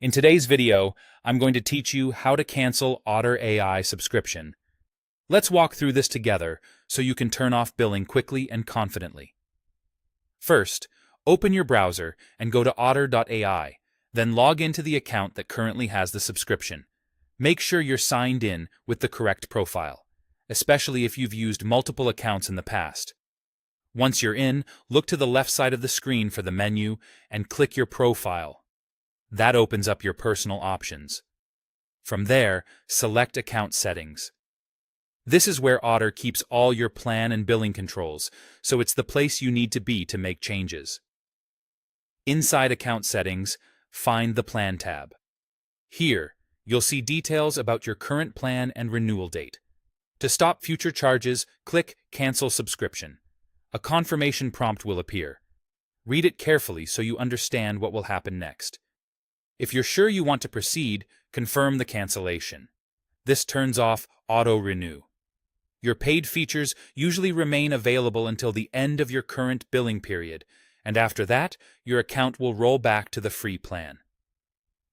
In today's video, I'm going to teach you how to cancel Otter AI subscription. Let's walk through this together so you can turn off billing quickly and confidently. First, open your browser and go to Otter.ai, then log into the account that currently has the subscription. Make sure you're signed in with the correct profile, especially if you've used multiple accounts in the past. Once you're in, look to the left side of the screen for the menu and click your profile. That opens up your personal options. From there, select Account Settings. This is where Otter keeps all your plan and billing controls, so it's the place you need to be to make changes. Inside Account Settings, find the Plan tab. Here, you'll see details about your current plan and renewal date. To stop future charges, click Cancel Subscription. A confirmation prompt will appear. Read it carefully so you understand what will happen next. If you're sure you want to proceed, confirm the cancellation. This turns off auto-renew. Your paid features usually remain available until the end of your current billing period, and after that, your account will roll back to the free plan.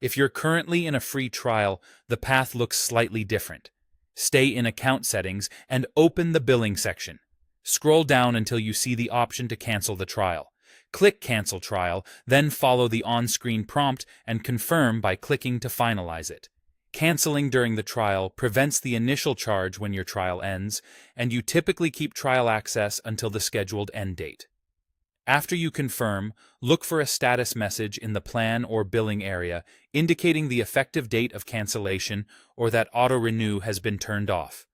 If you're currently in a free trial, the path looks slightly different. Stay in Account Settings and open the Billing section. Scroll down until you see the option to cancel the trial. Click Cancel Trial, then follow the on-screen prompt and confirm by clicking to finalize it. Canceling during the trial prevents the initial charge when your trial ends, and you typically keep trial access until the scheduled end date. After you confirm, look for a status message in the plan or billing area indicating the effective date of cancellation or that auto-renew has been turned off.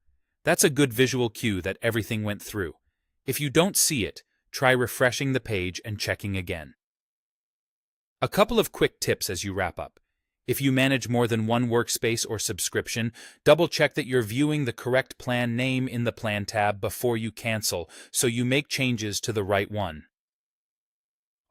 That's a good visual cue that everything went through. If you don't see it, try refreshing the page and checking again. A couple of quick tips as you wrap up. If you manage more than one workspace or subscription, double-check that you're viewing the correct plan name in the Plan tab before you cancel so you make changes to the right one.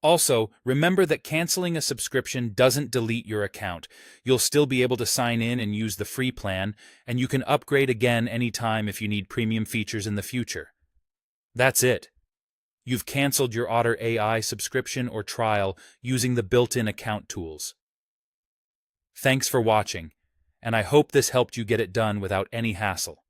Also, remember that canceling a subscription doesn't delete your account. You'll still be able to sign in and use the free plan, and you can upgrade again anytime if you need premium features in the future. That's it. You've canceled your Otter AI subscription or trial using the built-in account tools. Thanks for watching, and I hope this helped you get it done without any hassle.